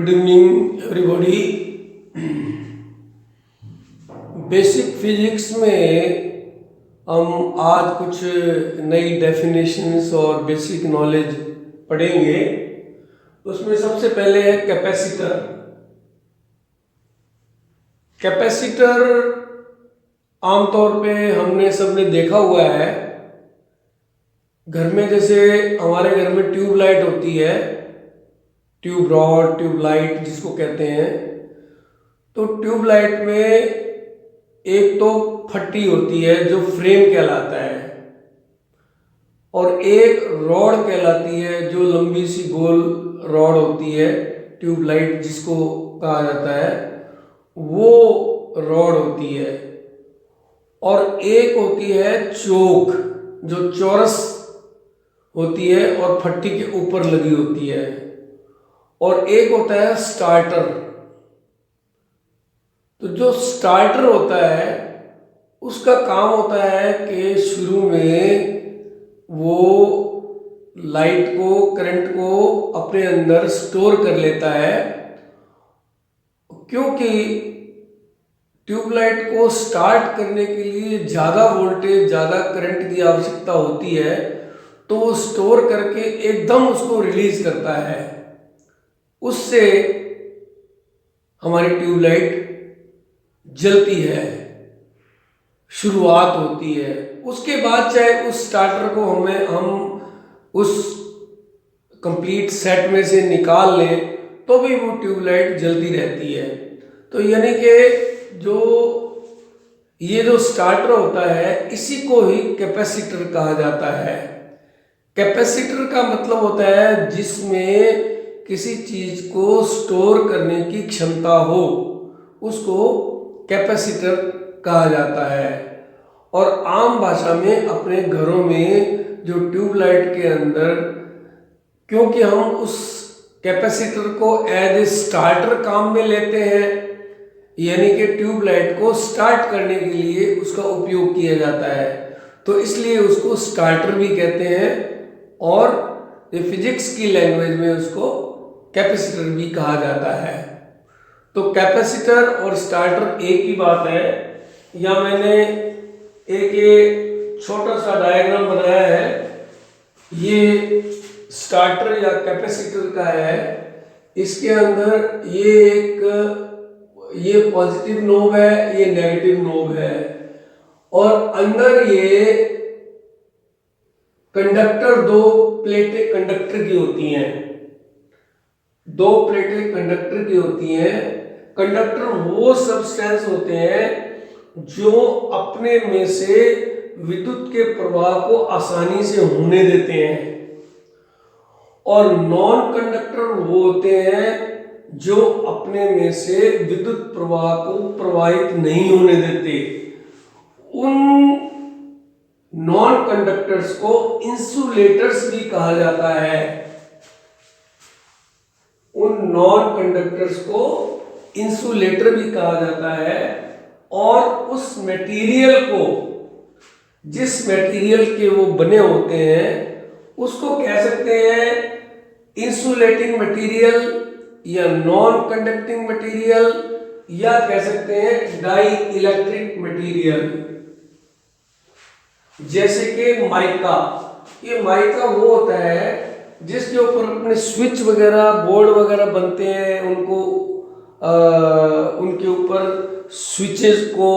Good evening everybody. Basic physics में हम आज कुछ नई डेफिनेशंस और बेसिक नॉलेज पढ़ेंगे। उसमें सबसे पहले है कैपेसिटर। कैपेसिटर आमतौर पे हमने सबने देखा हुआ है घर में, जैसे हमारे घर में ट्यूबलाइट होती है, ट्यूब रॉड, ट्यूबलाइट जिसको कहते हैं। तो ट्यूबलाइट में एक तो फट्टी होती है जो फ्रेम कहलाता है, और एक रॉड कहलाती है जो लंबी सी गोल रॉड होती है, ट्यूबलाइट जिसको कहा जाता है, वो रॉड होती है। और एक होती है चोक जो चौरस होती है और फट्टी के ऊपर लगी होती है, और एक होता है स्टार्टर। तो जो स्टार्टर होता है उसका काम होता है कि शुरू में वो लाइट को, करंट को अपने अंदर स्टोर कर लेता है, क्योंकि ट्यूबलाइट को स्टार्ट करने के लिए ज़्यादा वोल्टेज, ज़्यादा करंट की आवश्यकता होती है। तो वो स्टोर करके एकदम उसको रिलीज करता है, उससे हमारी ट्यूबलाइट जलती है, शुरुआत होती है। उसके बाद चाहे उस स्टार्टर को हम उस कंप्लीट सेट में से निकाल लें तो भी वो ट्यूबलाइट जलती रहती है। तो यानी कि ये जो स्टार्टर होता है इसी को ही कैपेसिटर कहा जाता है। कैपेसिटर का मतलब होता है जिसमें किसी चीज को स्टोर करने की क्षमता हो, उसको कैपेसिटर कहा जाता है। और आम भाषा में अपने घरों में जो ट्यूबलाइट के अंदर, क्योंकि हम उस कैपेसिटर को एज ए स्टार्टर काम में लेते हैं, यानी कि ट्यूबलाइट को स्टार्ट करने के लिए उसका उपयोग किया जाता है, तो इसलिए उसको स्टार्टर भी कहते हैं, और ये फिजिक्स की लैंग्वेज में उसको कैपेसिटर भी कहा जाता है। तो कैपेसिटर और स्टार्टर एक ही बात है। या मैंने एक ये छोटा सा डायग्राम बनाया है, ये स्टार्टर या कैपेसिटर का है। इसके अंदर ये पॉजिटिव नोब है, ये नेगेटिव नोब है, और अंदर ये कंडक्टर, दो प्लेटें कंडक्टर की होती हैं, दो प्लेटें कंडक्टर की होती हैं। कंडक्टर वो सब्सटेंस होते हैं जो अपने में से विद्युत के प्रवाह को आसानी से होने देते हैं, और नॉन कंडक्टर वो होते हैं जो अपने में से विद्युत प्रवाह को प्रवाहित नहीं होने देते। उन नॉन कंडक्टर्स को इंसुलेटर्स भी कहा जाता है। उन नॉन कंडक्टर्स को इंसुलेटर भी कहा जाता है, और उस मटेरियल को, जिस मटेरियल के वो बने होते हैं, उसको कह सकते हैं इंसुलेटिंग मटेरियल या नॉन कंडक्टिंग मटेरियल, या कह सकते हैं डाई इलेक्ट्रिक मटेरियल। जैसे कि माइका, ये माइका वो होता है जिसके ऊपर अपने स्विच वगैरह, बोर्ड वगैरह बनते हैं, उनके ऊपर स्विचेस को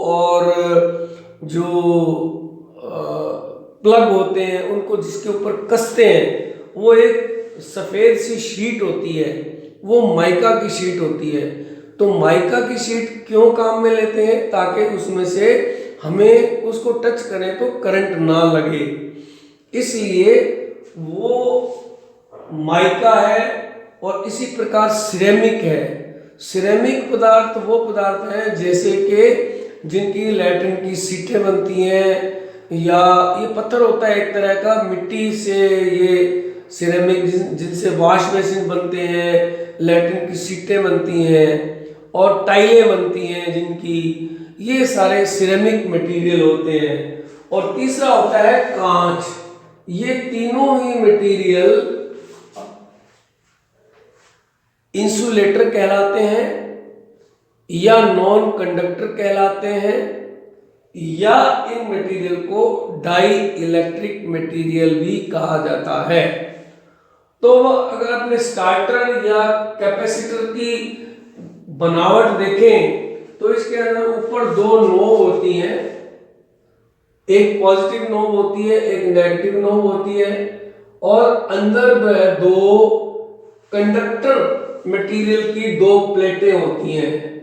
और जो प्लग होते हैं उनको जिसके ऊपर कसते हैं, वो एक सफ़ेद सी शीट होती है, वो माइका की शीट होती है। तो माइका की शीट क्यों काम में लेते हैं? ताकि उसमें से हमें उसको टच करें तो करंट ना लगे, इसलिए वो माइका है। और इसी प्रकार सिरेमिक है। सिरेमिक पदार्थ वो पदार्थ हैं जैसे कि जिनकी लैट्रिन की सीटें बनती हैं, या ये पत्थर होता है एक तरह का, मिट्टी से ये सिरेमिक जिनसे वॉश बेसिन बनते हैं, लैट्रिन की सीटें बनती हैं और टाइलें बनती हैं जिनकी, ये सारे सिरेमिक मटेरियल होते हैं। और तीसरा होता है कांच। ये तीनों ही मटेरियल इंसुलेटर कहलाते हैं, या नॉन कंडक्टर कहलाते हैं, या इन मटेरियल को डाई इलेक्ट्रिक मटेरियल भी कहा जाता है। तो अगर अपने स्टार्टर या कैपेसिटर की बनावट देखें तो इसके अंदर ऊपर दो नोब होती हैं, एक पॉजिटिव नोब होती है, एक नेगेटिव नोब होती है, और अंदर में दो कंडक्टर मटेरियल की दो प्लेटें होती हैं।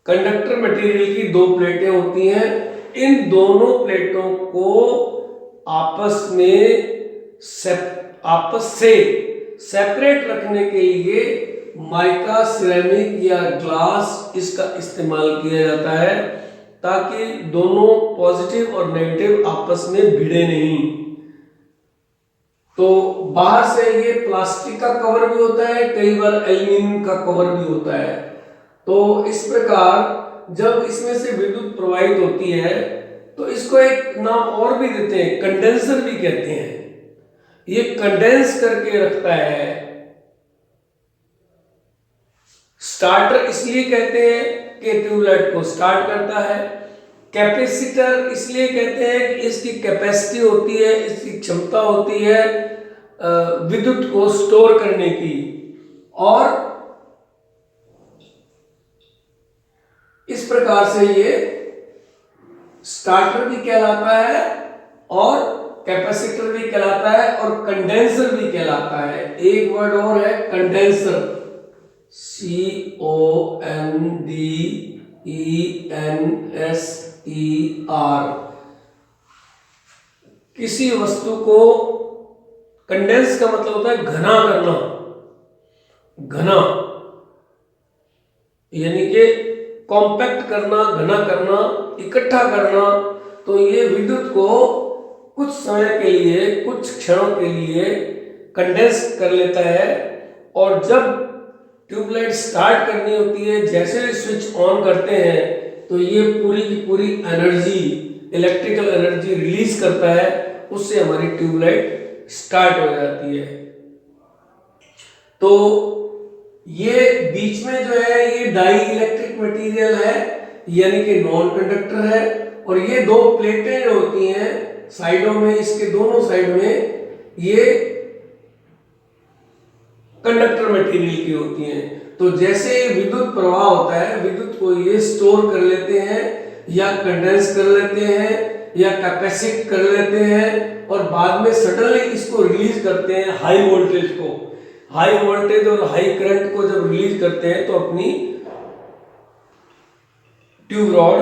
कंडक्टर मटेरियल की दो प्लेटें होती हैं। इन दोनों प्लेटों को आपस से सेपरेट रखने के लिए माइका, सिरेमिक या ग्लास इसका इस्तेमाल किया जाता है, ताकि दोनों पॉजिटिव और नेगेटिव आपस में भिड़े नहीं। तो बाहर से ये प्लास्टिक का कवर भी होता है, कई बार एल्यूमिनियम का कवर भी होता है। तो इस प्रकार जब इसमें से विद्युत प्रवाहित होती है तो इसको एक नाम और भी देते हैं, कंडेंसर भी कहते हैं। ये कंडेंस करके रखता है। स्टार्टर इसलिए कहते हैं कि ट्यूबलाइट को स्टार्ट करता है। कैपेसिटर इसलिए कहते हैं कि इसकी कैपेसिटी होती है, इसकी क्षमता होती है विद्युत को स्टोर करने की। और इस प्रकार से ये स्टार्टर भी कहलाता है और कैपेसिटर भी कहलाता है और कंडेंसर भी कहलाता है। एक वर्ड और है कंडेंसर, CONDENSER। किसी वस्तु को कंडेंस का मतलब होता है घना करना, घना यानी कि कॉम्पैक्ट करना, घना करना, इकट्ठा करना। तो ये विद्युत को कुछ समय के लिए, कुछ क्षणों के लिए कंडेंस कर लेता है, और जब ट्यूबलाइट स्टार्ट करनी होती है, जैसे स्विच ऑन करते हैं तो ये पूरी की पूरी एनर्जी, इलेक्ट्रिकल एनर्जी रिलीज करता है, उससे हमारी ट्यूबलाइट स्टार्ट हो जाती है। तो ये बीच में जो है ये डाई इलेक्ट्रिक मटेरियल है, यानी कि नॉन कंडक्टर है, और ये दो प्लेटें जो होती हैं साइडों में, इसके दोनों साइड में ये कंडक्टर मटेरियल की होती हैं। तो जैसे विद्युत प्रवाह होता है, विद्युत को ये स्टोर कर लेते हैं या कंडेंस कर लेते हैं या कैपेसिट कर लेते हैं, और बाद में सडनली इसको रिलीज करते हैं। हाई वोल्टेज को, हाई वोल्टेज और हाई करंट को जब रिलीज करते हैं तो अपनी ट्यूब रॉड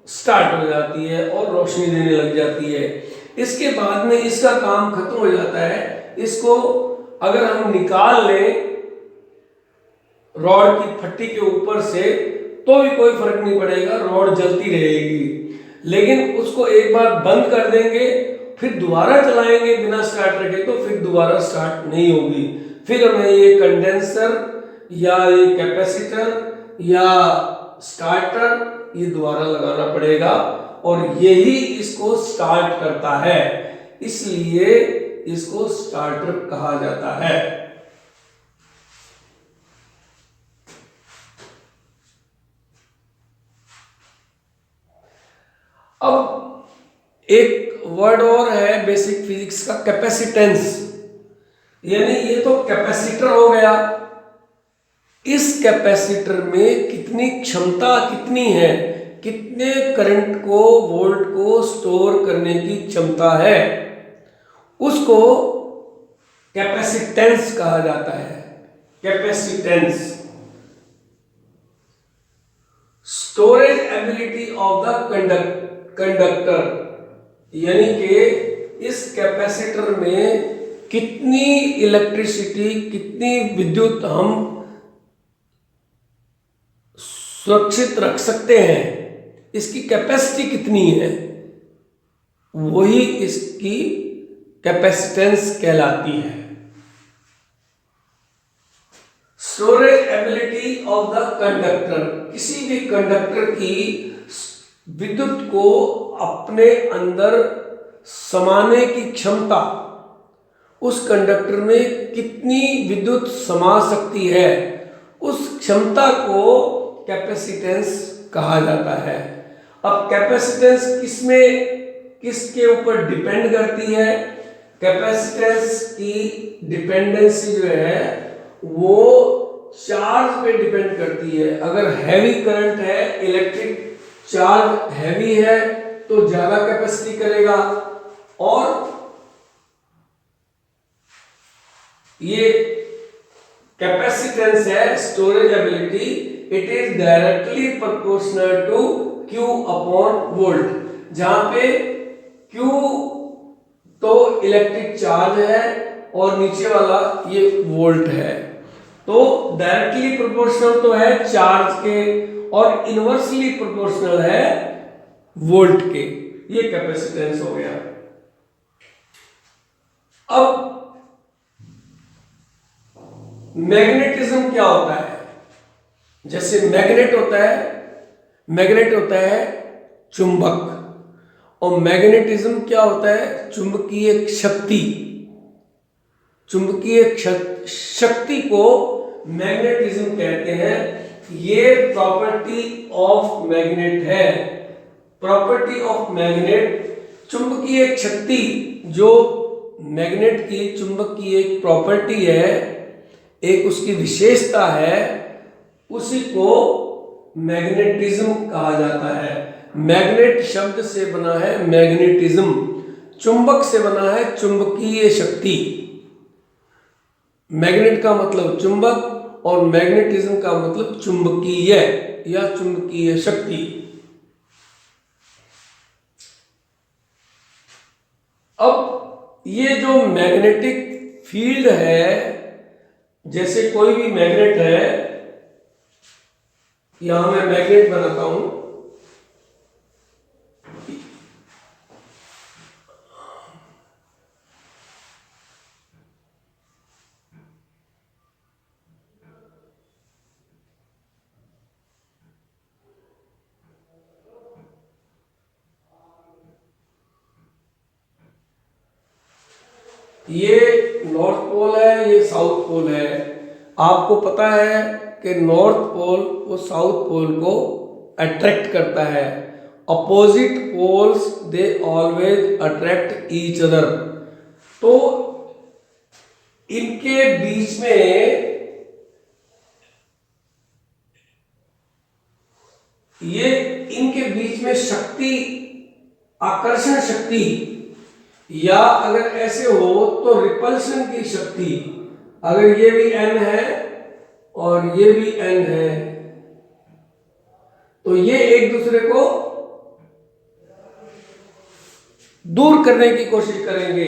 स्टार्ट हो जाती है और रोशनी देने लग जाती है। इसके बाद में इसका काम खत्म हो जाता है। इसको अगर हम निकाल लें रॉड की फट्टी के ऊपर से तो भी कोई फर्क नहीं पड़ेगा, रॉड जलती रहेगी। लेकिन उसको एक बार बंद कर देंगे, फिर दोबारा चलाएंगे बिना स्टार्टर के, तो फिर दोबारा स्टार्ट नहीं होगी। फिर हमें ये कंडेंसर या ये कैपेसिटर या स्टार्टर ये दोबारा लगाना पड़ेगा, और यही इसको स्टार्ट करता है, इसलिए इसको स्टार्टर कहा जाता है। अब एक वर्ड और है बेसिक फिजिक्स का, कैपेसिटेंस, यानी ये तो कैपेसिटर हो गया। इस कैपेसिटर में कितनी क्षमता कितनी है, कितने करंट को, वोल्ट को स्टोर करने की क्षमता है, उसको कैपेसिटेंस कहा जाता है। Capacitance, storage ability of the conductor, यानी कि इस कैपेसिटर में कितनी इलेक्ट्रिसिटी, कितनी विद्युत हम सुरक्षित रख सकते हैं, इसकी कैपेसिटी कितनी है, वही इसकी कैपेसिटेंस कहलाती है। Storage ability of the conductor, किसी भी कंडक्टर की विद्युत को अपने अंदर समाने की क्षमता, उस कंडक्टर में कितनी विद्युत समा सकती है, उस क्षमता को कैपेसिटेंस कहा जाता है। अब कैपेसिटेंस किसके ऊपर डिपेंड करती है? कैपेसिटेंस की डिपेंडेंसी जो है वो चार्ज पे डिपेंड करती है। अगर हैवी करंट है, इलेक्ट्रिक चार्ज हैवी है तो ज्यादा कैपेसिटी करेगा, और ये कैपेसिटेंस है storage ability, it is directly proportional to Q upon volt, जहां पे Q तो इलेक्ट्रिक चार्ज है और नीचे वाला ये वोल्ट है। तो डायरेक्टली प्रोपोर्शनल तो है चार्ज के और इनवर्सली प्रोपोर्शनल है वोल्ट के। ये कैपेसिटेंस हो गया। अब मैग्नेटिज्म क्या होता है? जैसे मैग्नेट होता है चुंबक, और मैग्नेटिज्म क्या होता है? चुंबकीय शक्ति। चुंबकीय शक्ति को मैग्नेटिज्म कहते हैं। ये प्रॉपर्टी ऑफ मैग्नेट है। प्रॉपर्टी ऑफ मैग्नेट, चुंबकीय शक्ति जो मैग्नेट की चुंबक की एक प्रॉपर्टी है, एक उसकी विशेषता है, उसी को मैग्नेटिज्म कहा जाता है। मैग्नेट शब्द से बना है मैग्नेटिज्म, चुंबक से बना है चुंबकीय शक्ति। मैग्नेट का मतलब चुंबक और मैग्नेटिज्म का मतलब चुंबकीय या चुंबकीय शक्ति। अब ये जो मैग्नेटिक फील्ड है, जैसे कोई भी मैग्नेट है, यहां मैं मैग्नेट बनाता हूं, ये नॉर्थ पोल है, ये साउथ पोल है। आपको पता है कि नॉर्थ पोल वो साउथ पोल को अट्रैक्ट करता है। Opposite poles they always attract each other. तो इनके बीच में शक्ति, आकर्षण शक्ति, या अगर ऐसे हो तो रिपल्शन की शक्ति, अगर ये भी N है और ये भी N है तो ये एक दूसरे को दूर करने की कोशिश करेंगे,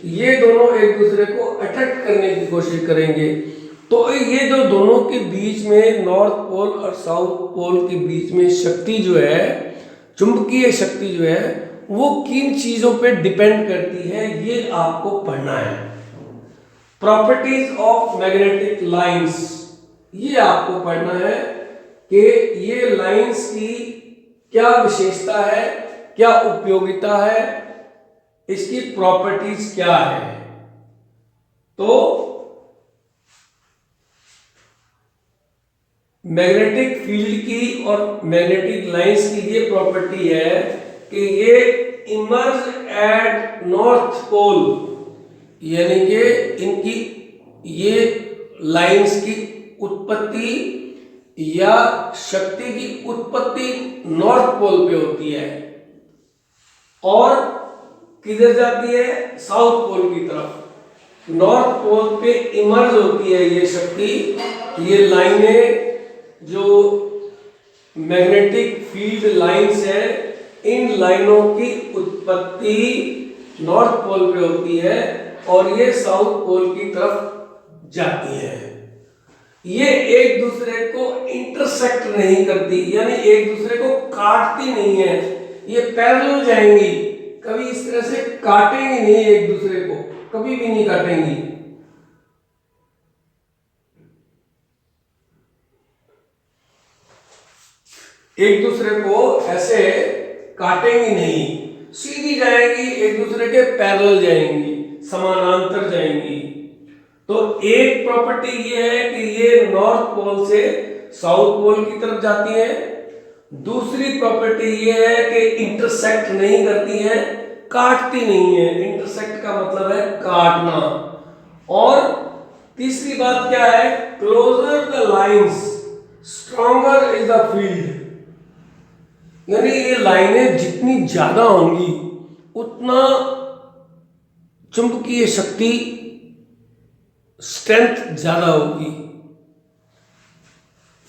ये दोनों एक दूसरे को अट्रैक्ट करने की कोशिश करेंगे। तो ये जो दोनों के बीच में, नॉर्थ पोल और साउथ पोल के बीच में शक्ति जो है, चुंबकीय शक्ति जो है, वो किन चीजों पे डिपेंड करती है, ये आपको पढ़ना है। प्रॉपर्टीज ऑफ मैग्नेटिक लाइंस, ये आपको पढ़ना है कि ये लाइंस की क्या विशेषता है, क्या उपयोगिता है, इसकी प्रॉपर्टीज क्या है। तो मैग्नेटिक फील्ड की और मैग्नेटिक लाइंस की ये प्रॉपर्टी है कि ये इमर्ज एट नॉर्थ पोल, यानी कि इनकी ये लाइंस की उत्पत्ति या शक्ति की उत्पत्ति नॉर्थ पोल पे होती है और किधर जाती है? साउथ पोल की तरफ। नॉर्थ पोल पे इमर्ज होती है ये शक्ति। ये लाइनें जो मैग्नेटिक फील्ड लाइंस है, इन लाइनों की उत्पत्ति नॉर्थ पोल पे होती है और ये साउथ पोल की तरफ जाती है। ये एक दूसरे को इंटरसेक्ट नहीं करती, यानी एक दूसरे को काटती नहीं है, ये पैरेलल जाएंगी, कभी इस तरह से काटेंगी नहीं, एक दूसरे को कभी भी नहीं काटेंगी। एक दूसरे को ऐसे काटेंगी नहीं, सीधी जाएंगी, एक दूसरे के पैरेलल जाएंगी, समानांतर जाएंगी। तो एक प्रॉपर्टी ये है कि ये नॉर्थ पोल से साउथ पोल की तरफ जाती है। दूसरी प्रॉपर्टी ये है कि इंटरसेक्ट नहीं करती है, काटती नहीं है। इंटरसेक्ट का मतलब है काटना। और तीसरी बात क्या है, closer the lines stronger is the field. यानी ये लाइनें जितनी ज्यादा होंगी उतना चुंबकीय शक्ति स्ट्रेंथ ज्यादा होगी।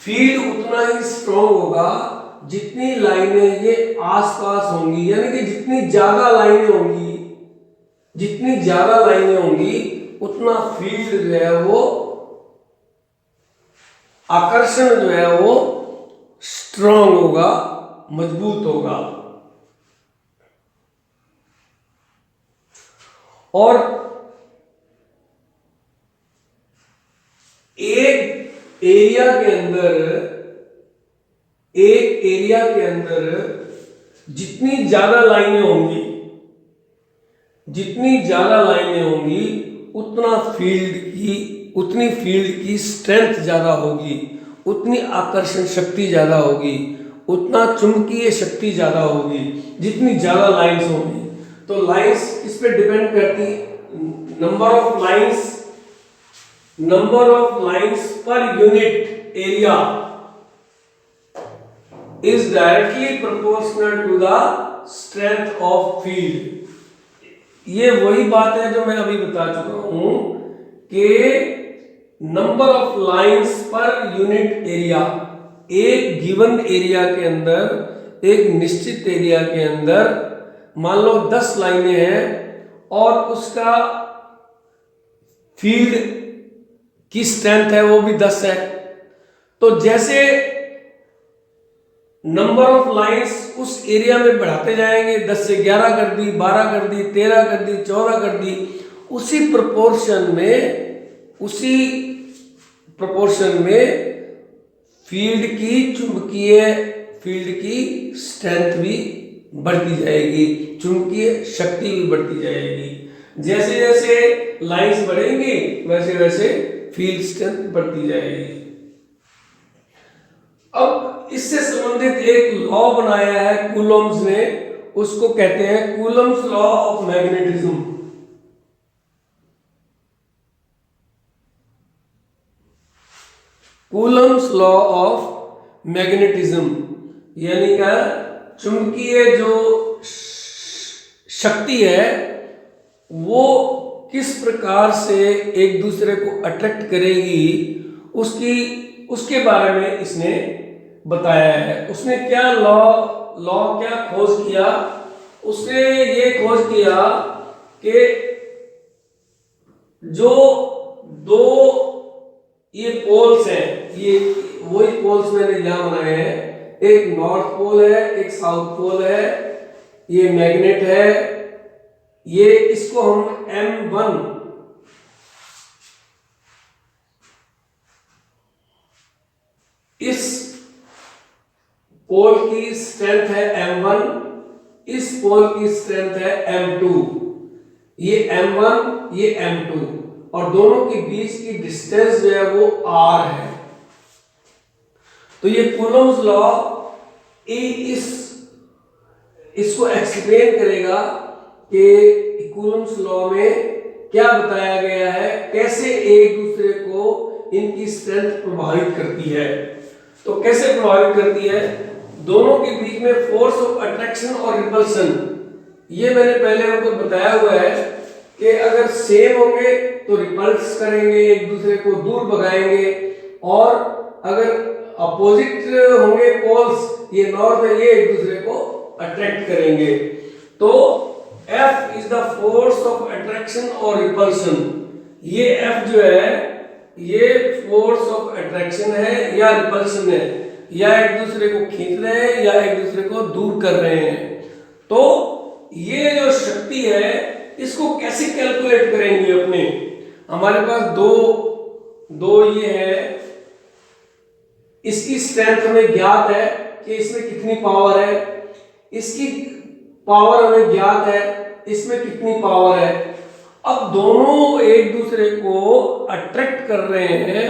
फील्ड उतना ही स्ट्रॉन्ग होगा जितनी लाइनें ये आसपास होंगी। यानी कि जितनी ज्यादा लाइनें होंगी, जितनी ज्यादा लाइनें होंगी उतना फील्ड जो है वो आकर्षण जो है वो स्ट्रॉन्ग होगा, मजबूत होगा। और एक एरिया के अंदर जितनी ज्यादा लाइनें होंगी, उतनी फील्ड की स्ट्रेंथ ज्यादा होगी, उतनी आकर्षण शक्ति ज्यादा होगी, उतना चुंबकीय शक्ति ज्यादा होगी जितनी ज्यादा लाइंस होंगी। तो लाइंस किस पे डिपेंड करती, number of lines per unit area is directly proportional to the strength of field. ये वही बात है जो मैं अभी बता चुका हूं कि number of lines per unit area, एक गिवन एरिया के अंदर, एक निश्चित एरिया के अंदर मान लो 10 लाइनें हैं और उसका फील्ड की स्ट्रेंथ है वो भी 10 है। तो जैसे नंबर ऑफ लाइंस उस एरिया में बढ़ाते जाएंगे, 10 से 11 कर दी, 12 कर दी, 13 कर दी, 14 कर दी, उसी प्रोपोर्शन में फील्ड की स्ट्रेंथ भी बढ़ती जाएगी, चुंबकीय शक्ति भी बढ़ती जाएगी। जैसे जैसे लाइंस बढ़ेंगी वैसे वैसे फील्ड स्ट्रेंथ बढ़ती जाएगी। अब इससे संबंधित एक लॉ बनाया है कूलम्स ने, उसको कहते हैं Coulomb's law of magnetism. Coulomb's law of magnetism यानी क्या, चुंबकीय जो शक्ति है वो किस प्रकार से एक दूसरे को अट्रैक्ट करेगी उसके बारे में इसने बताया है। उसने क्या क्या खोज किया, उसने ये खोज किया कि जो दो ये पोल्स हैं, ये वही पोल्स मैंने यहां बनाए हैं, एक नॉर्थ पोल है, एक साउथ पोल है, ये मैग्नेट है, ये इसको हम M1 इस पोल की स्ट्रेंथ है M1, इस पोल की स्ट्रेंथ है M2, ये M1 ये M2 और दोनों के बीच की डिस्टेंस जो है वो R है। तो ये कूलम्स लॉ इसको एक्सप्लेन करेगा कि कूलम्स लॉ में क्या बताया गया है, कैसे एक दूसरे को इनकी स्ट्रेंथ प्रभावित करती है। तो कैसे प्रभावित करती है, दोनों के बीच में फोर्स ऑफ अट्रैक्शन और रिपल्सन, ये मैंने पहले आपको बताया हुआ है कि अगर सेम होंगे तो रिपल्स करेंगे, एक दूसरे को दूर भगाएंगे, और अगर अपोजिट होंगे पोल्स, ये नॉर्थ है, ये एक दूसरे को अट्रैक्ट करेंगे। तो F is the force of attraction और रिपल्सन। ये F जो है ये फोर्स ऑफ अट्रैक्शन है या रिपल्सन है, या एक दूसरे को खींच रहे हैं या एक दूसरे को दूर कर रहे हैं। तो ये जो शक्ति है इसको कैसे कैलकुलेट करेंगे अपने, हमारे पास दो ये है, इसकी स्ट्रेंथ हमें ज्ञात है कि इसमें कितनी पावर है, इसकी पावर हमें ज्ञात है इसमें कितनी पावर है, अब दोनों एक दूसरे को अट्रैक्ट कर रहे हैं,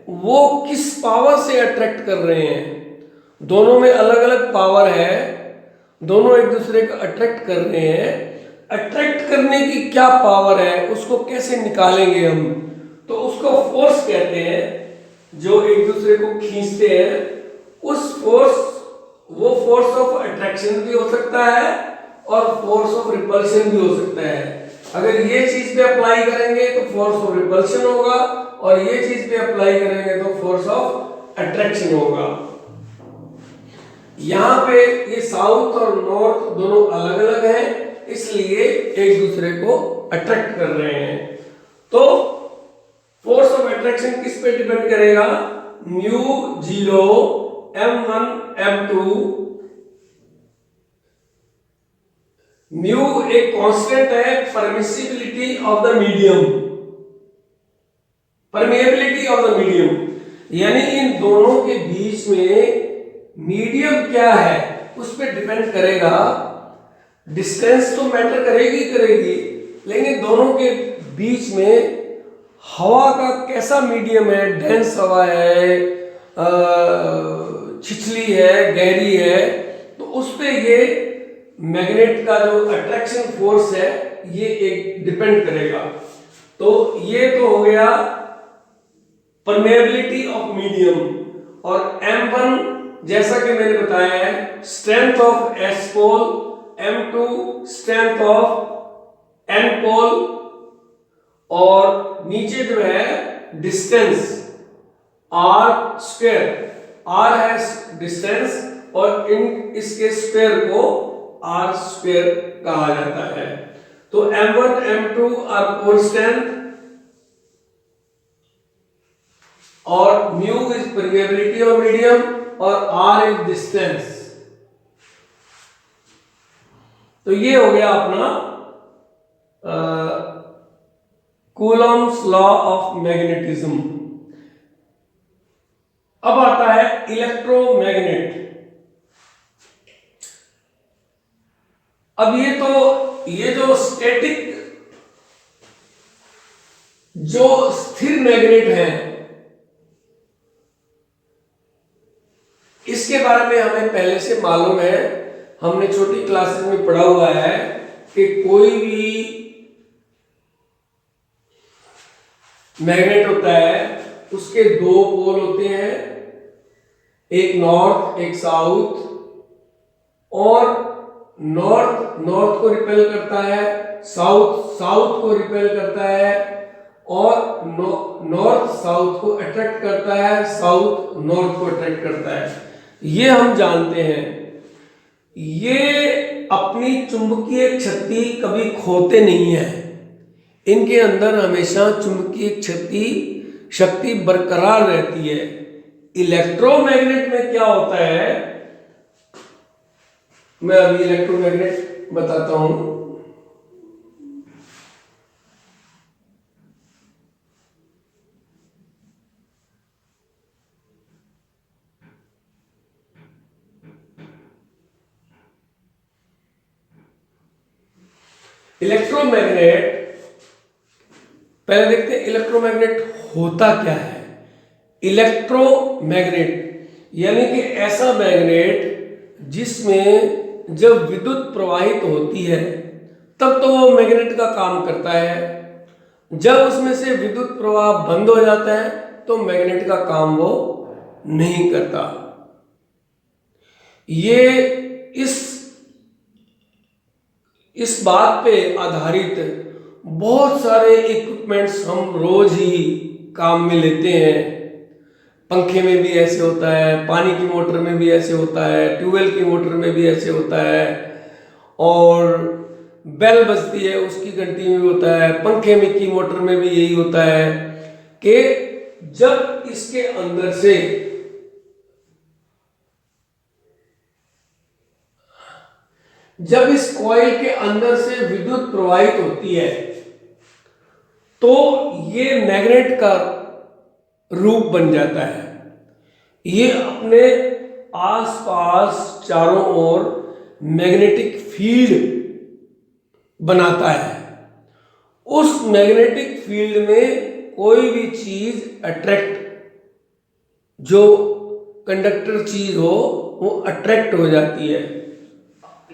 वो किस पावर से अट्रैक्ट कर रहे हैं? दोनों में अलग अलग पावर है, दोनों एक दूसरे को अट्रैक्ट कर रहे हैं। अट्रैक्ट करने की क्या पावर है, उसको कैसे निकालेंगे हम? तो उसको फोर्स कहते हैं, जो एक दूसरे को खींचते हैं। उस फोर्स, वो फोर्स ऑफ अट्रैक्शन भी हो सकता है और फोर्स ऑफ रिपल्शन भी हो सकता है। अगर ये चीज पे अप्लाई करेंगे तो फोर्स ऑफ रिपल्शन होगा, और ये चीज पे अप्लाई करेंगे तो फोर्स ऑफ अट्रैक्शन होगा। यहां पे ये साउथ और नॉर्थ दोनों अलग अलग हैं, इसलिए एक दूसरे को अट्रैक्ट कर रहे हैं। तो फोर्स ऑफ अट्रैक्शन किस पे डिपेंड करेगा? Mu 0 m1 m2। म्यू एक कांस्टेंट है permissibility of the medium, permeability of the medium, यानी इन दोनों के बीच में मीडियम क्या है उस पर डिपेंड करेगा। डिस्टेंस तो मैटर करेगी, लेकिन दोनों के बीच में हवा का कैसा मीडियम है, डेंस हवा है, छिछली है, गहरी है, तो उस पे ये मैग्नेट का जो अट्रैक्शन फोर्स है ये एक डिपेंड करेगा। तो ये तो हो गया परमेबिलिटी ऑफ मीडियम। और M1 जैसा कि मैंने बताया है strength of S pole, M2 strength of N pole, और नीचे जो है डिस्टेंस R स्क्वायर, R है डिस्टेंस और इसके स्क्वायर को R स्क्वायर कहा जाता है। तो M1 M2 आर कांस्टेंट और mu is permeability of medium और R इज डिस्टेंस। तो ये हो गया अपना कूलॉम्स लॉ ऑफ मैग्नेटिज्म। अब आता है इलेक्ट्रोमैग्नेट। अब ये जो स्टैटिक, जो स्थिर मैग्नेट है, इसके बारे में हमें पहले से मालूम है, हमने छोटी क्लासेस में पढ़ा हुआ है कि कोई भी मैग्नेट होता है उसके दो पोल होते हैं, एक नॉर्थ एक साउथ, और नॉर्थ को रिपेल करता है, साउथ को रिपेल करता है, और नॉर्थ साउथ को अट्रैक्ट करता है, साउथ नॉर्थ को अट्रैक्ट करता है। ये हम जानते हैं। ये अपनी चुंबकीय शक्ति कभी खोते नहीं है, इनके अंदर हमेशा चुंबकीय शक्ति बरकरार रहती है। इलेक्ट्रोमैग्नेट में क्या होता है, मैं अभी इलेक्ट्रोमैग्नेट बताता हूं। इलेक्ट्रोमैग्नेट, पहले देखते हैं इलेक्ट्रोमैग्नेट होता क्या है। इलेक्ट्रोमैग्नेट यानी कि ऐसा मैग्नेट जिसमें जब विद्युत प्रवाहित होती है तब तो वो मैग्नेट का काम करता है, जब उसमें से विद्युत प्रवाह बंद हो जाता है तो मैग्नेट का काम वो नहीं करता। ये इस बात पे आधारित बहुत सारे इक्विपमेंट्स हम रोज ही काम में लेते हैं। पंखे में भी ऐसे होता है, पानी की मोटर में भी ऐसे होता है, ट्यूबवेल की मोटर में भी ऐसे होता है, और बेल बजती है उसकी घंटी में भी होता है, पंखे में की मोटर में भी यही होता है कि जब इसके अंदर से जब इस कॉइल के अंदर से विद्युत प्रवाहित होती है तो ये मैग्नेट का रूप बन जाता है। ये अपने आसपास चारों ओर मैग्नेटिक फील्ड बनाता है, उस मैग्नेटिक फील्ड में कोई भी चीज अट्रैक्ट, जो कंडक्टर चीज हो वो अट्रैक्ट हो जाती है,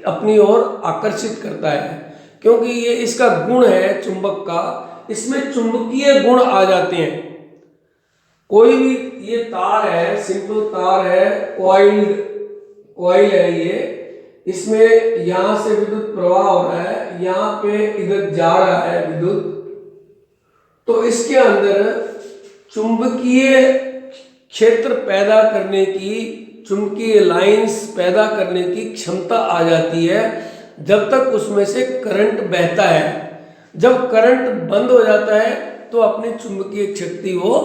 अपनी ओर आकर्षित करता है, क्योंकि ये इसका गुण है चुंबक का, इसमें चुंबकीय गुण आ जाते हैं। कोई भी, ये तार है, सिंपल तार है, कॉइल है ये, इसमें यहां से विद्युत प्रवाह हो रहा है, यहां पे इधर जा रहा है विद्युत, तो इसके अंदर चुंबकीय क्षेत्र पैदा करने की, चुंबकीय लाइंस पैदा करने की क्षमता आ जाती है, जब तक उसमें से करंट बहता है। जब करंट बंद हो जाता है तो अपनी चुंबकीय शक्ति वो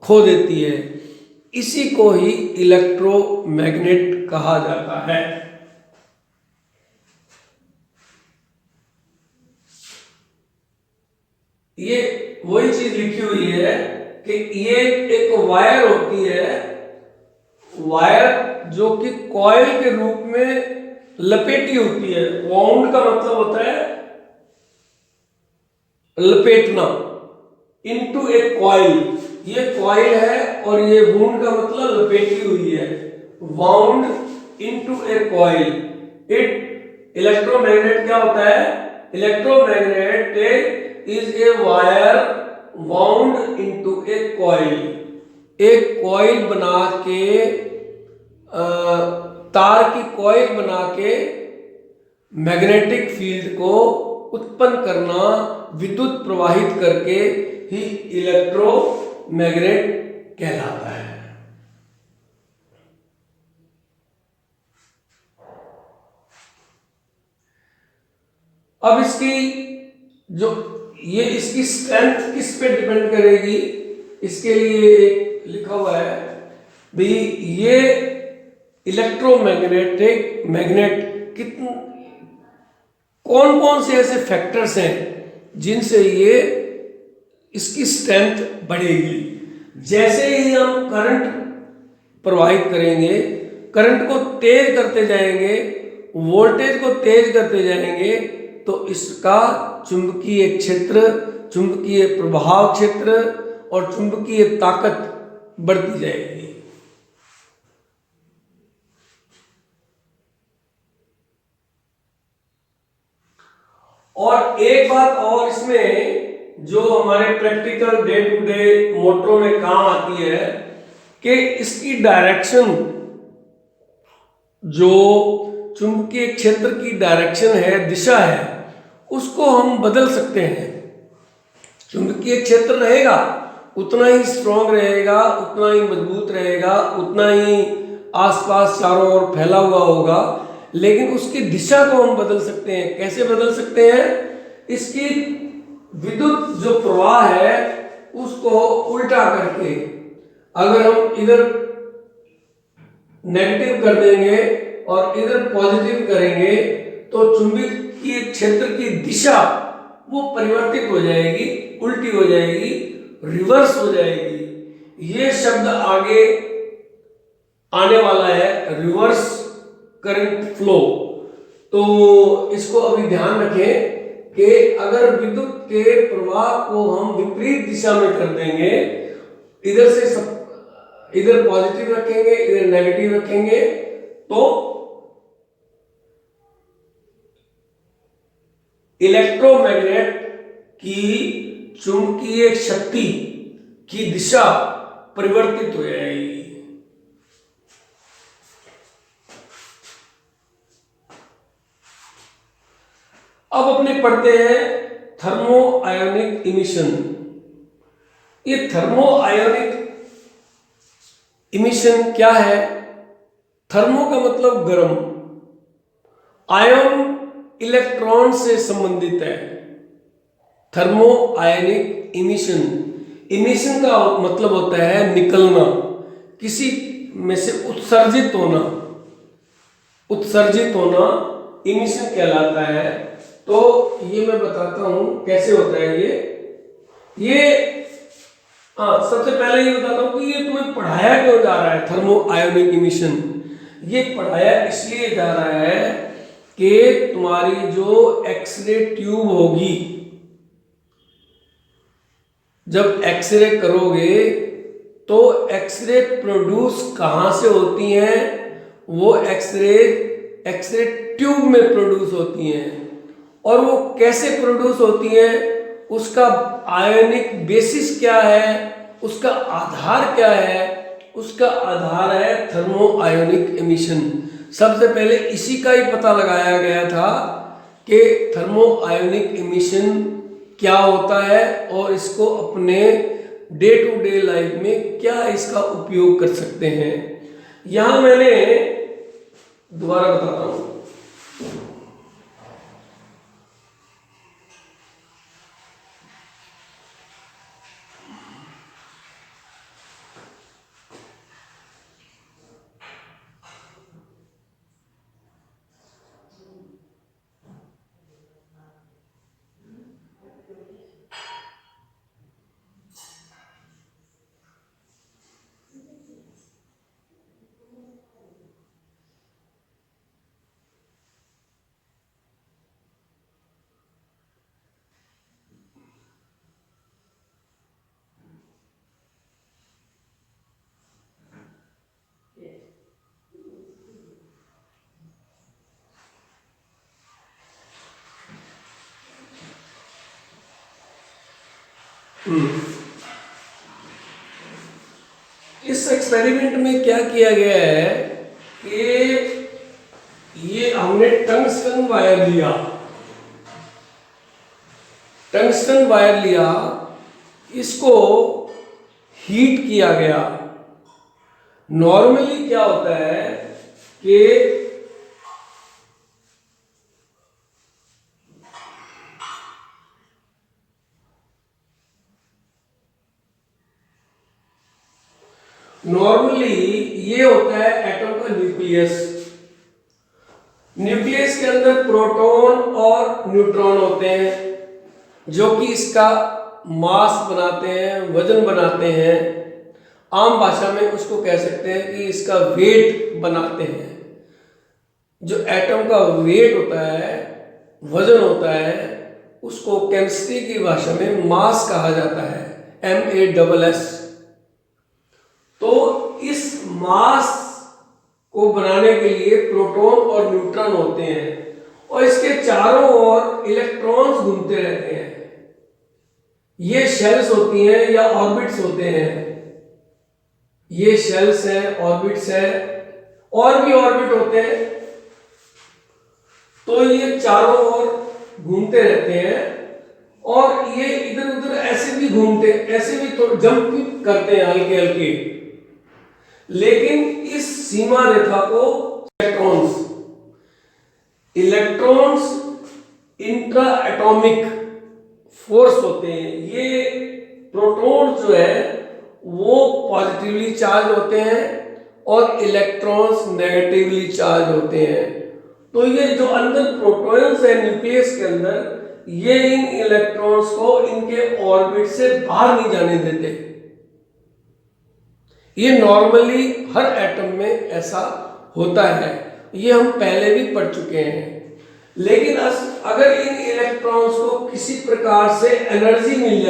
खो देती है। इसी को ही इलेक्ट्रोमैग्नेट कहा जाता है। ये वही चीज लिखी हुई है कि ये एक वायर होती है, वायर जो कि कॉइल के रूप में लपेटी होती है। वाउंड का मतलब होता है लपेटना, इनटू ए कॉइल, ये कॉइल है, और ये वुंड का मतलब लपेटी हुई है, wound into A coil. It electromagnet क्या होता है? Electromagnet is a wire wound into A coil. एक कॉइल बना के, तार की कॉइल बना के मैग्नेटिक फील्ड को उत्पन्न करना, विद्युत प्रवाहित करके ही इलेक्ट्रोमैग्नेट कहलाता है। अब इसकी जो ये इसकी स्ट्रेंथ किस पे डिपेंड करेगी, इसके लिए एक लिखा हुआ है भी, ये इलेक्ट्रोमैग्नेटिक मैग्नेट कितने, कौन कौन से ऐसे फैक्टर्स हैं जिनसे ये इसकी स्ट्रेंथ बढ़ेगी। जैसे ही हम करंट प्रवाहित करेंगे, करंट को तेज करते जाएंगे, वोल्टेज को तेज करते जाएंगे, तो इसका चुंबकीय क्षेत्र, चुंबकीय प्रभाव क्षेत्र और चुंबकीय ताकत बढ़ती जाएगी। और एक बात और इसमें जो हमारे प्रैक्टिकल डे टू डे मोटरों में काम आती है कि इसकी डायरेक्शन, जो चुंबकीय क्षेत्र की डायरेक्शन है, दिशा है, उसको हम बदल सकते हैं। चुंबकीय क्षेत्र रहेगा, उतना ही स्ट्रांग रहेगा, उतना ही मजबूत रहेगा, उतना ही आसपास चारों ओर फैला हुआ होगा, लेकिन उसकी दिशा को हम बदल सकते हैं। कैसे बदल सकते हैं? इसकी विद्युत जो प्रवाह है उसको उल्टा करके, अगर हम इधर नेगेटिव कर देंगे और इधर पॉजिटिव करेंगे, तो चुंबकीय क्षेत्र की दिशा वो परिवर्तित हो जाएगी, उल्टी हो जाएगी, रिवर्स हो जाएगी। ये शब्द आगे आने वाला है, रिवर्स करंट फ्लो। तो इसको अभी ध्यान रखें कि अगर विद्युत के प्रवाह को हम विपरीत दिशा में कर देंगे, इधर से इधर पॉजिटिव रखेंगे, इधर नेगेटिव रखेंगे, तो इलेक्ट्रोमैग्नेट की चुंबकीय शक्ति की दिशा परिवर्तित हो जाएगी। अब अपने पढ़ते हैं थर्मो आयोनिक इमिशन। ये थर्मो आयोनिक इमिशन क्या है? थर्मो का मतलब गर्म, आयन इलेक्ट्रॉन से संबंधित है। थर्मो आयोनिक इमिशन, इमिशन का मतलब होता है निकलना, किसी में से उत्सर्जित होना, उत्सर्जित होना इमिशन कहलाता है। तो ये मैं बताता हूं कैसे होता है ये सबसे पहले ये बताता हूं कि ये तुम्हें पढ़ाया क्यों जा रहा है। थर्मो आयोनिक इमिशन ये पढ़ाया इसलिए जा रहा है कि तुम्हारी जो एक्सरे ट्यूब होगी, जब एक्सरे करोगे तो एक्सरे प्रोड्यूस कहाँ से होती हैं? वो एक्सरे ट्यूब में प्रोड्यूस होती हैं। और वो कैसे प्रोड्यूस होती हैं, उसका आयोनिक बेसिस क्या है, उसका आधार क्या है? उसका आधार है थर्मो आयोनिक एमिशन। सबसे पहले इसी का ही पता लगाया गया था कि थर्मो आयोनिक एमिशन क्या होता है और इसको अपने डे टू डे लाइफ में क्या इसका उपयोग कर सकते हैं। यहां मैंने दोबारा बताता हूं। इस एक्सपेरिमेंट में क्या किया गया है कि ये हमने टंगस्टन वायर लिया, इसको हीट किया गया। नॉर्मली क्या होता है कि ये होता है एटम का न्यूक्लियस के अंदर प्रोटॉन और न्यूट्रॉन होते हैं जो कि इसका मास बनाते हैं, वजन बनाते हैं। आम भाषा में उसको कह सकते हैं कि इसका वेट बनाते हैं। जो एटम का वेट होता है, वजन होता है, उसको केमिस्ट्री की भाषा में मास कहा जाता है, MASS। तो इस मास को बनाने के लिए प्रोटॉन और न्यूट्रॉन होते हैं और इसके चारों ओर इलेक्ट्रॉन्स घूमते रहते हैं। ये शेल्स होती हैं या ऑर्बिट्स होते हैं। ये शेल्स हैं, ऑर्बिट्स हैं, और भी ऑर्बिट होते हैं। तो ये चारों ओर घूमते रहते हैं और ये इधर उधर ऐसे भी घूमते, ऐसे भी तो जंप भी करते हैं हल्के हल्के। लेकिन इस सीमा रेखा को इलेक्ट्रॉन्स इंट्रा एटॉमिक फोर्स होते हैं। ये प्रोटॉन जो है वो पॉजिटिवली चार्ज होते हैं और इलेक्ट्रॉन्स नेगेटिवली चार्ज होते हैं। तो ये जो अंदर प्रोटॉन्स है न्यूक्लियस के अंदर, ये इन इलेक्ट्रॉन्स को इनके ऑर्बिट से बाहर नहीं जाने देते। ये नॉर्मली हर एटम में ऐसा होता है, ये हम पहले भी पढ़ चुके हैं। लेकिन अगर इन इलेक्ट्रॉन्स को किसी प्रकार से एनर्जी मिल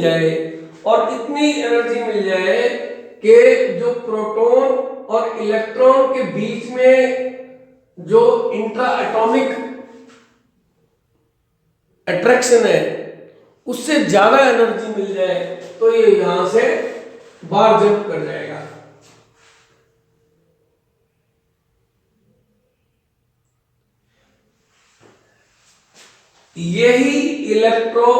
जाए, और इतनी एनर्जी मिल जाए कि जो प्रोटॉन और इलेक्ट्रॉन के बीच में जो इंट्रा एटॉमिक अट्रैक्शन है उससे ज्यादा एनर्जी मिल जाए, तो ये यहां से बाहर जंप कर जाएगा। यही इलेक्ट्रो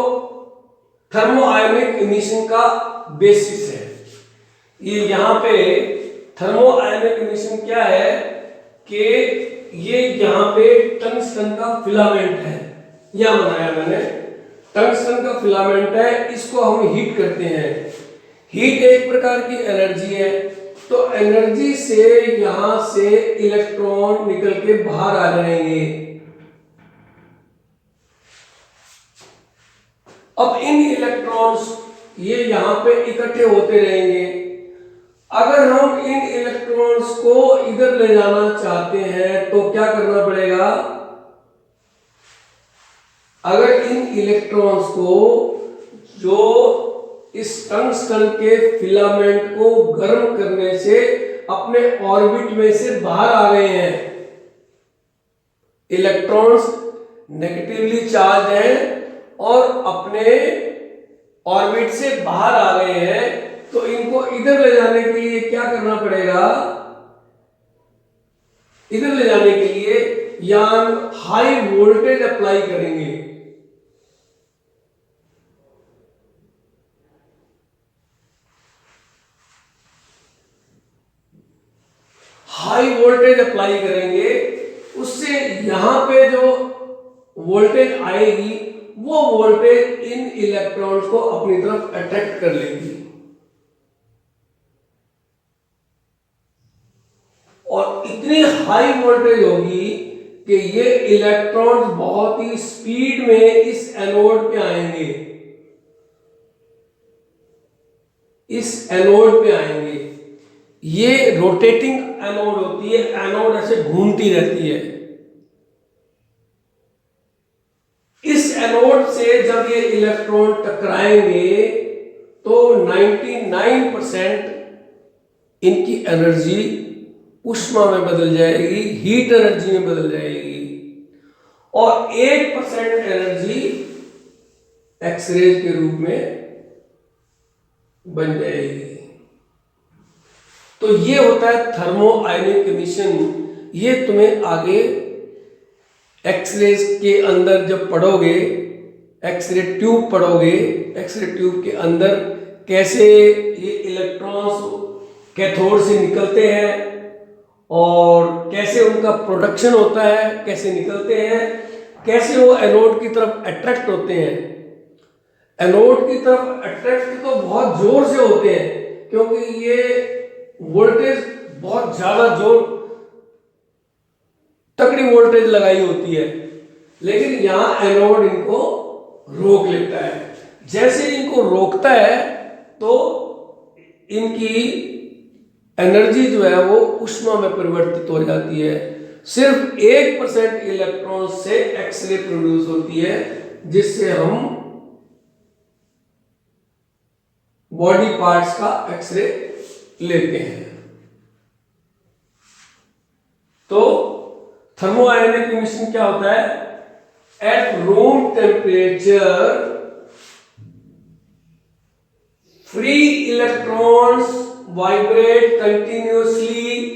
थर्मोआयोनिक इमिशन का बेसिस है। ये यहां पे थर्मोआयोनिक इमिशन क्या है कि ये यहां पे टंगस्टन का फिलामेंट है, यहां बनाया मैंने। टंगस्टन का फिलामेंट है, इसको हम हीट करते हैं। हीट एक प्रकार की एनर्जी है, तो एनर्जी से यहां से इलेक्ट्रॉन निकल के बाहर आ जाएंगे। अब इन इलेक्ट्रॉन्स ये यहां पे इकट्ठे होते रहेंगे। अगर हम इन इलेक्ट्रॉन्स को इधर ले जाना चाहते हैं तो क्या करना पड़ेगा? अगर इन इलेक्ट्रॉन्स को जो इस टंगस्टन के फिलामेंट को गर्म करने से अपने ऑर्बिट में से बाहर आ गए हैं, इलेक्ट्रॉन्स नेगेटिवली चार्ज हैं और अपने ऑर्बिट से बाहर आ गए हैं, तो इनको इधर ले जाने के लिए क्या करना पड़ेगा? इधर ले जाने के लिए यहां हाई वोल्टेज अप्लाई करेंगे। हाई वोल्टेज अप्लाई करेंगे, उससे यहां पे जो वोल्टेज आएगी वो वोल्टेज इन इलेक्ट्रॉन्स को अपनी तरफ अट्रैक्ट कर लेगी और इतनी हाई वोल्टेज होगी कि ये इलेक्ट्रॉन्स बहुत ही स्पीड में इस एनोड पे आएंगे, इस एनोड पे आएंगे। ये रोटेटिंग एनोड होती है, एनोड ऐसे घूमती रहती है। इस एनोड से जब ये इलेक्ट्रॉन टकराएंगे तो 99% इनकी एनर्जी उष्मा में बदल जाएगी, हीट एनर्जी में बदल जाएगी और 1% एनर्जी एक्सरेज के रूप में बन जाएगी। तो ये होता है थर्मो आयनिक एमिशन। ये तुम्हें आगे एक्सरेज के अंदर जब पढ़ोगे, एक्सरे ट्यूब पढ़ोगे, एक्सरे ट्यूब के अंदर कैसे ये इलेक्ट्रॉन्स कैथोड से निकलते हैं और कैसे उनका प्रोडक्शन होता है, कैसे निकलते हैं, कैसे वो एनोड की तरफ अट्रैक्ट होते हैं। एनोड की तरफ अट्रैक्ट तो बहुत जोर से होते हैं क्योंकि ये वोल्टेज बहुत ज्यादा जोर, तगड़ी वोल्टेज लगाई होती है, लेकिन यहां एनोड इनको रोक लेता है। जैसे इनको रोकता है तो इनकी एनर्जी जो है वो उष्मा में परिवर्तित हो जाती है। सिर्फ 1% इलेक्ट्रॉन से एक्सरे प्रोड्यूस होती है जिससे हम बॉडी पार्ट्स का एक्सरे लेते हैं। तो थर्मो आयनिक एमिशन क्या होता है? At room temperature free electrons vibrate continuously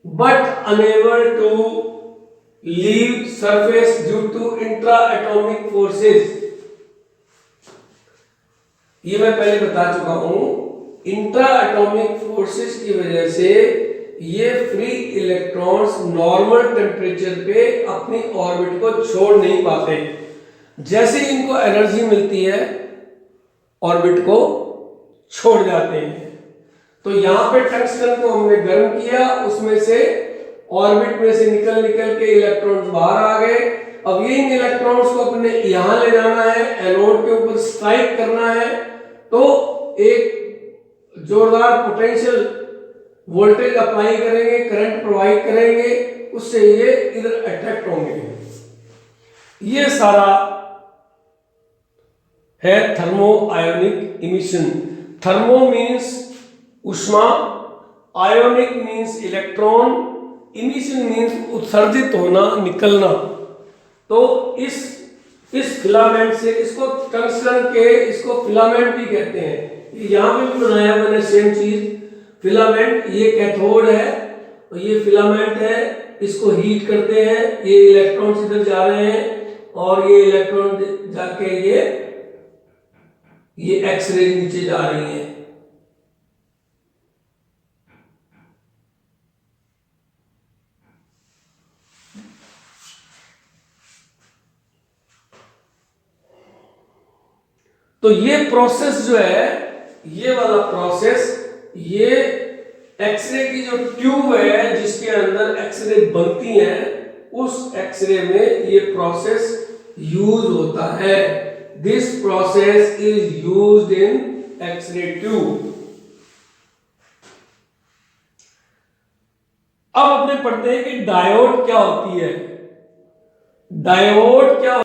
but unable to leave surface due to intra-atomic forces। ये मैं पहले बता चुका हूं, इंट्रा एटॉमिक फोर्सेस की वजह से ये फ्री इलेक्ट्रॉन्स नॉर्मल टेम्परेचर पे अपनी ऑर्बिट को छोड़ नहीं पाते। जैसे इनको एनर्जी मिलती है ऑर्बिट को छोड़ जाते हैं। तो यहां पे टंगस्टन को हमने गर्म किया, उसमें से ऑर्बिट में से निकल के इलेक्ट्रॉन्स बाहर आ गए। अब ये इन इलेक्ट्रॉन्स को अपने यहां ले जाना है, एनोड के ऊपर स्ट्राइक करना है, तो एक जोरदार पोटेंशियल वोल्टेज अप्लाई करेंगे, करंट प्रोवाइड करेंगे, उससे ये इधर अट्रैक्ट होंगे। ये सारा है thermo ionic emission. Thermo means उष्मा, ionic means electron, emission means उत्सर्जित होना, निकलना। तो इस फिलामेंट से, इसको टंगस्टन के इसको फिलामेंट भी कहते हैं। यहां पे भी बनाया मैंने सेम चीज, फिलामेंट। ये कैथोड है और ये फिलामेंट है, इसको हीट करते हैं, ये इलेक्ट्रॉन्स इधर जा रहे हैं और ये इलेक्ट्रॉन जाके ये एक्सरे नीचे जा रही है। तो ये प्रोसेस जो है, ये वाला प्रोसेस, ये एक्सरे की जो ट्यूब है जिसके अंदर एक्सरे बनती हैं, उस एक्सरे में ये प्रोसेस यूज होता है। This process is used in x-ray tube. अब अपने पढ़ते हैं कि डायोड क्या होती है। डायोड क्या